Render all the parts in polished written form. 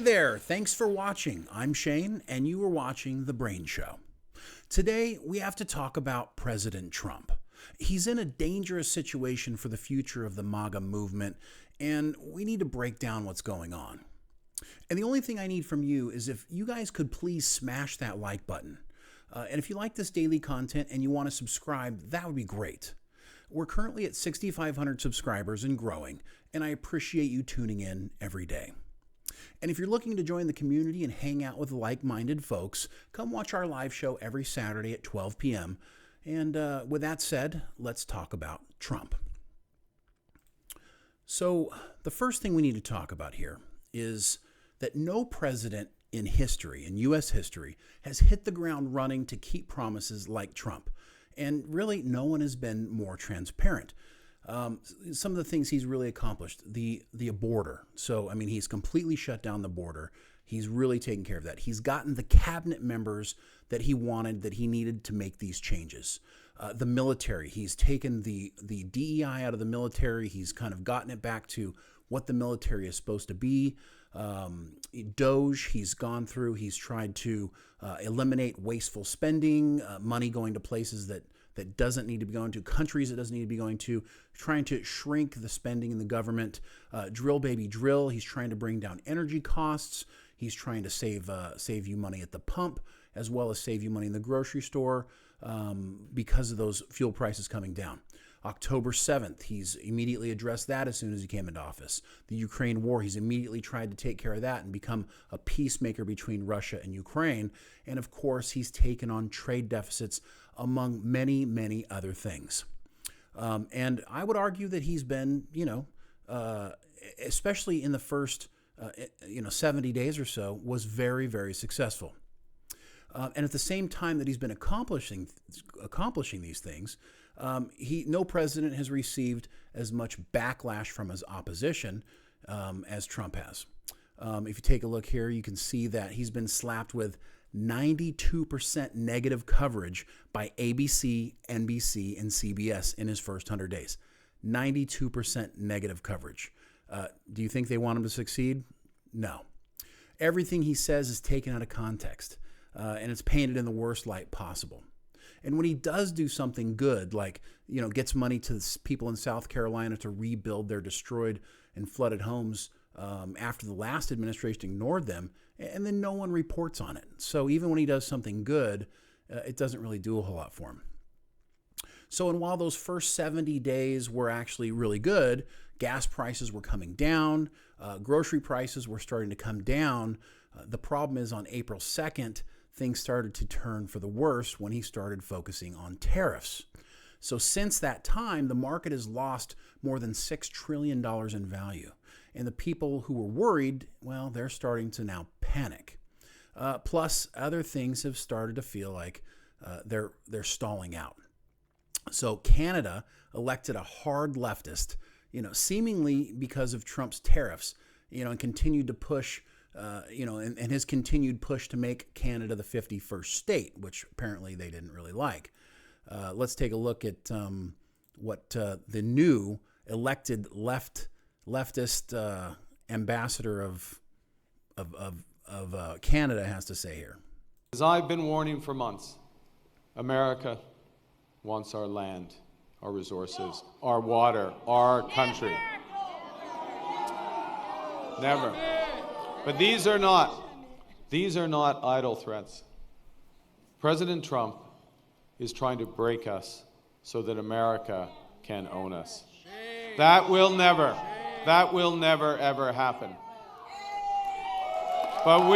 there, thanks for watching. I'm Shane, and you are watching The Brain Show. Today, we have to talk about President Trump. He's in a dangerous situation for the future of the Maga movement, and we need to break down what's going on. And the only thing I need from you is if you guys could please smash that like button. And if you like this daily content and you want to subscribe, that would be great. We're currently at 6,500 subscribers and growing, and I appreciate you tuning in every day. And if you're looking to join the community and hang out with like-minded folks, come watch our live show every Saturday at 12 p.m. And with that said, let's talk about Trump. So the first thing we need to talk about here is that no president in history, in U.S. history, has hit the ground running to keep promises like Trump. And really, no one has been more transparent. Some of the things he's really accomplished, the border. So, I mean, he's completely shut down the border. He's really taken care of that. He's gotten the cabinet members that he wanted, that he needed to make these changes. The military, he's taken the DEI out of the military. He's kind of gotten it back to what the military is supposed to be. Doge, he's gone through, he's tried to eliminate wasteful spending, money going to places that doesn't need to be going to, countries it doesn't need to be going to, trying to shrink the spending in the government. Drill, baby, drill. He's trying to bring down energy costs. He's trying to save you money at the pump, as well as save you money in the grocery store because of those fuel prices coming down. October 7th, he's immediately addressed that as soon as he came into office. The Ukraine war, he's immediately tried to take care of that and become a peacemaker between Russia and Ukraine. And of course, he's taken on trade deficits, among many, many other things. And I would argue that he's been, especially in the first, 70 days or so, was very, very successful. And at the same time that he's been accomplishing these things, no president has received as much backlash from his opposition as Trump has. If you take a look here, you can see that he's been slapped with 92% negative coverage by ABC, NBC, and CBS in his first 100 days. 92% negative coverage. Do you think they want him to succeed? No. Everything he says is taken out of context, and it's painted in the worst light possible. And when he does do something good, like, gets money to the people in South Carolina to rebuild their destroyed and flooded homes after the last administration ignored them, and then no one reports on it. So even when he does something good, it doesn't really do a whole lot for him. So, and while those first 70 days were actually really good, gas prices were coming down, grocery prices were starting to come down. The problem is on April 2nd, things started to turn for the worse when he started focusing on tariffs. So since that time, the market has lost more than $6 trillion in value. And the people who were worried, well, they're starting to now panic. Plus, other things have started to feel like they're stalling out. So Canada elected a hard leftist, seemingly because of Trump's tariffs, and continued to push, and his continued push to make Canada the 51st state, which apparently they didn't really like. Let's take a look at what the new elected leftist ambassador of Canada has to say here. As I've been warning for months, America wants our land, our resources, our water, our country. Never. But these are not idle threats. President Trump is trying to break us so that America can own us. That will never ever happen. But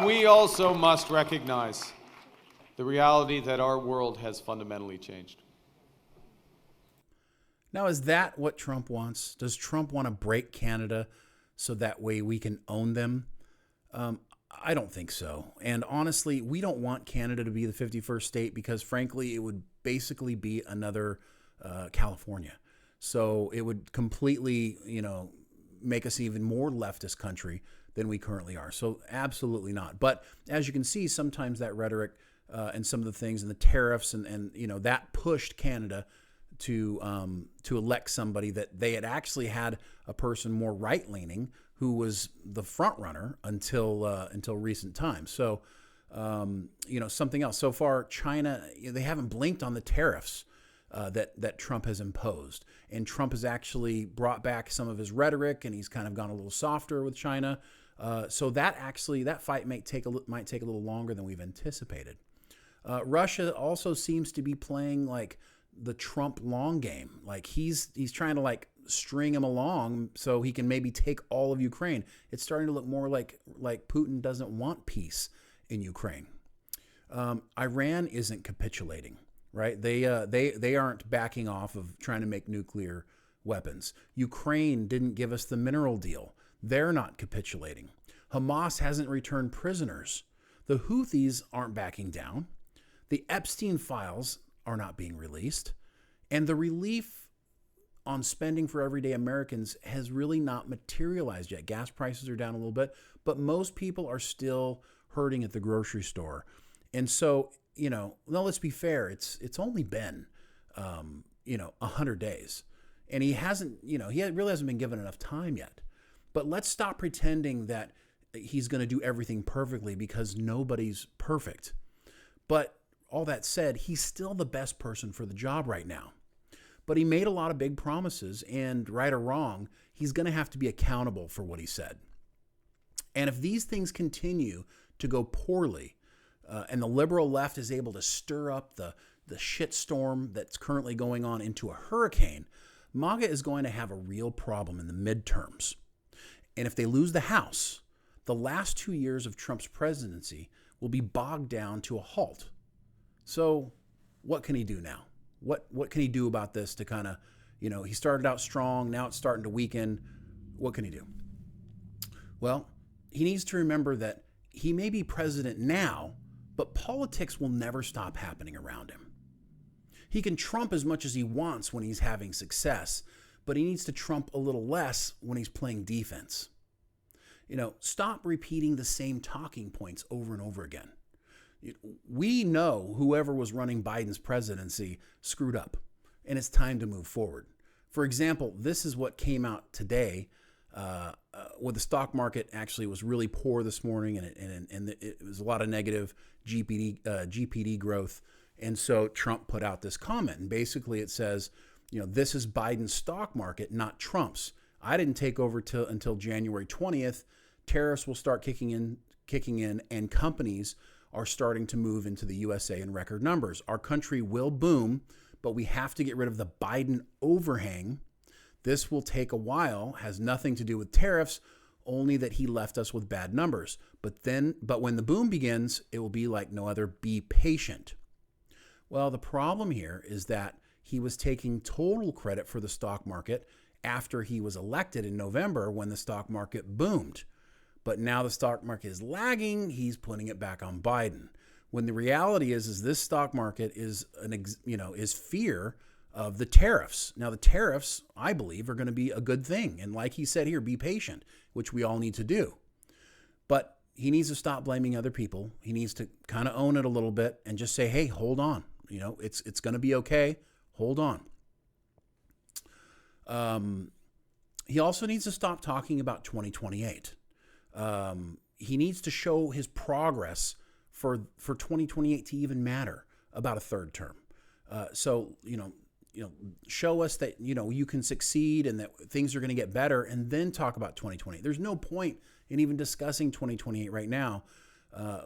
we also must recognize the reality that our world has fundamentally changed. Now, is that what Trump wants? Does Trump want to break Canada so that way we can own them? I don't think so. And honestly, we don't want Canada to be the 51st state because, frankly, it would basically be another California. So it would completely, make us even more leftist country than we currently are. So absolutely not. But as you can see, sometimes that rhetoric and some of the things and the tariffs and that pushed Canada to elect somebody that they had actually had a person more right-leaning who was the front runner until recent times. So, something else. So far, China, they haven't blinked on the tariffs that Trump has imposed, and Trump has actually brought back some of his rhetoric, and he's kind of gone a little softer with China. So that fight might take a little longer than we've anticipated. Russia also seems to be playing like the Trump long game. Like he's trying to like string him along so he can maybe take all of Ukraine. It's starting to look more like Putin doesn't want peace in Ukraine. Iran isn't capitulating, right? They aren't backing off of trying to make nuclear weapons. Ukraine didn't give us the mineral deal. They're not capitulating. Hamas hasn't returned prisoners. The Houthis aren't backing down. The Epstein files are not being released. And the relief on spending for everyday Americans has really not materialized yet. Gas prices are down a little bit, but most people are still hurting at the grocery store. And so, no, let's be fair. It's only been, 100 days. And he really hasn't been given enough time yet. But let's stop pretending that he's going to do everything perfectly, because nobody's perfect. But all that said, he's still the best person for the job right now. But he made a lot of big promises, and right or wrong, he's going to have to be accountable for what he said. And if these things continue to go poorly, and the liberal left is able to stir up the shitstorm that's currently going on into a hurricane, Maga is going to have a real problem in the midterms. And if they lose the House, the last 2 years of Trump's presidency will be bogged down to a halt. So what can he do now? What can he do about this to kind of, he started out strong, now it's starting to weaken. What can he do? Well, he needs to remember that he may be president now, but politics will never stop happening around him. He can Trump as much as he wants when he's having success, but he needs to Trump a little less when he's playing defense. Stop repeating the same talking points over and over again. We know whoever was running Biden's presidency screwed up, and it's time to move forward. For example, this is what came out today, where the stock market actually was really poor this morning, and it was a lot of negative GPD growth. And so Trump put out this comment, and basically it says, this is Biden's stock market, not Trump's. I didn't take over until January 20th. Tariffs will start kicking in, and companies are starting to move into the USA in record numbers. Our country will boom, but we have to get rid of the Biden overhang. This will take a while, has nothing to do with tariffs, only that he left us with bad numbers. But when the boom begins, it will be like no other. Be patient. Well, the problem here is that he was taking total credit for the stock market after he was elected in November when the stock market boomed. But now the stock market is lagging. He's putting it back on Biden. When the reality is this stock market is fear of the tariffs. Now the tariffs, I believe, are going to be a good thing. And like he said here, be patient, which we all need to do. But he needs to stop blaming other people. He needs to kind of own it a little bit and just say, hey, hold on. It's going to be okay. Hold on. He also needs to stop talking about 2028. He needs to show his progress for 2028 to even matter about a third term. So show us that, you can succeed and that things are going to get better, and then talk about 2028. There's no point in even discussing 2028 right now,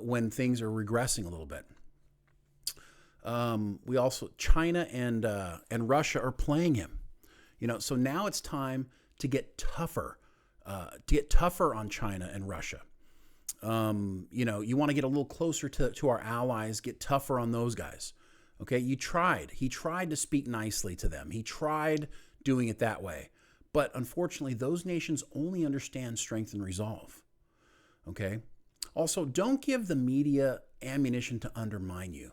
when things are regressing a little bit. China and Russia are playing him, so now it's time to get tougher on China and Russia. You want to get a little closer to our allies, get tougher on those guys. Okay. He tried to speak nicely to them. He tried doing it that way, but unfortunately those nations only understand strength and resolve. Okay. Also, don't give the media ammunition to undermine you.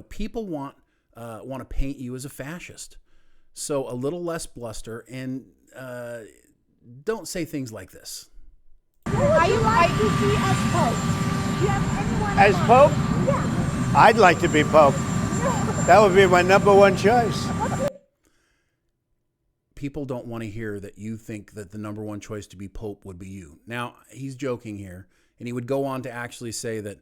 People want to paint you as a fascist. So a little less bluster, and don't say things like this. Are you like to see as Pope? Do you have anyone as Pope? Yeah. I'd like to be Pope. That would be my number one choice. people don't want to hear that you think that the number one choice to be Pope would be you. Now, he's joking here, and he would go on to actually say that,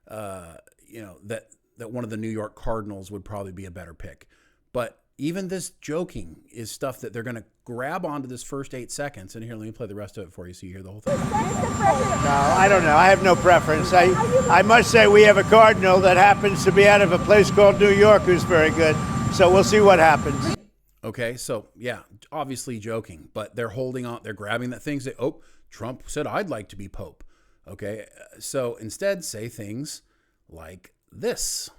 that one of the New York Cardinals would probably be a better pick. But even this joking is stuff that they're going to grab onto this first 8 seconds. And here, let me play the rest of it for you so you hear the whole thing. Mr. President, No, I don't know. I have no preference. I must say we have a cardinal that happens to be out of a place called New York who's very good. So we'll see what happens. Okay, so yeah, obviously joking, but they're holding on, they're grabbing that thing, say, oh, Trump said I'd like to be Pope. Okay, so instead say things like this.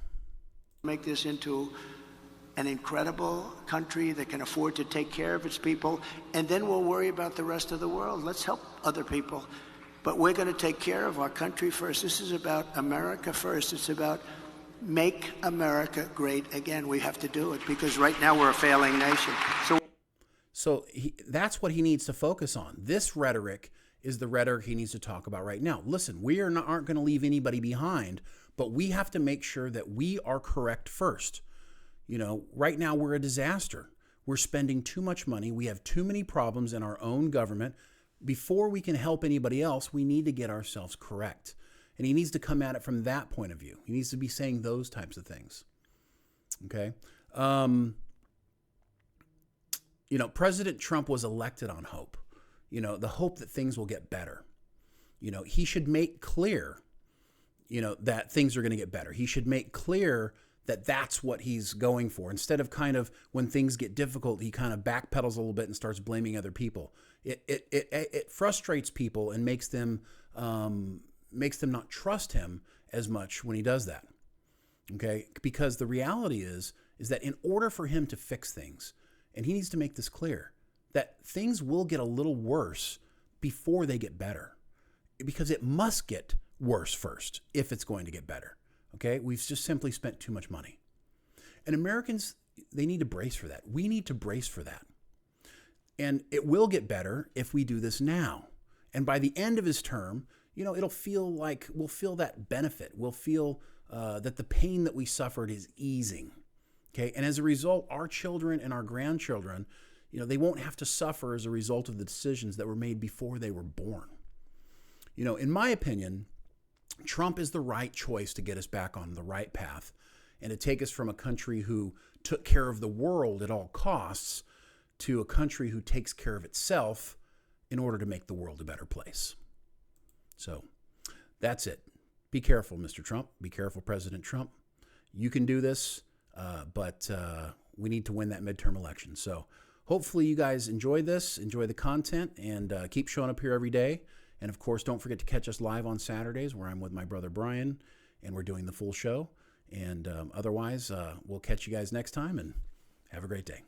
Make this into an incredible country that can afford to take care of its people, and then we'll worry about the rest of the world. Let's help other people. But we're going to take care of our country first. This is about America first. It's about make America great again. We have to do it because right now we're a failing nation. So that's what he needs to focus on. This rhetoric is the rhetoric he needs to talk about right now. Listen, we aren't going to leave anybody behind, but we have to make sure that we are correct first. You know, right now we're a disaster. We're spending too much money. We have too many problems in our own government. Before we can help anybody else, we need to get ourselves correct. And he needs to come at it from that point of view. He needs to be saying those types of things. Okay? President Trump was elected on hope. The hope that things will get better. He should make clear, that things are going to get better. He should make clear that that's what he's going for. Instead of kind of when things get difficult, he kind of backpedals a little bit and starts blaming other people. It frustrates people and makes them not trust him as much when he does that. Okay? Because the reality is that in order for him to fix things, and he needs to make this clear, that things will get a little worse before they get better. Because it must get worse first if it's going to get better. Okay? We've just simply spent too much money. And Americans, they need to brace for that. We need to brace for that. And it will get better if we do this now. And by the end of his term, it'll feel like we'll feel that benefit. We'll feel that the pain that we suffered is easing. Okay? And as a result, our children and our grandchildren, they won't have to suffer as a result of the decisions that were made before they were born. In my opinion, Trump is the right choice to get us back on the right path and to take us from a country who took care of the world at all costs to a country who takes care of itself in order to make the world a better place. So that's it. Be careful, Mr. Trump. Be careful, President Trump. You can do this, but we need to win that midterm election. So hopefully you guys enjoy this, enjoy the content, and keep showing up here every day. And of course, don't forget to catch us live on Saturdays where I'm with my brother Brian and we're doing the full show. And otherwise, we'll catch you guys next time and have a great day.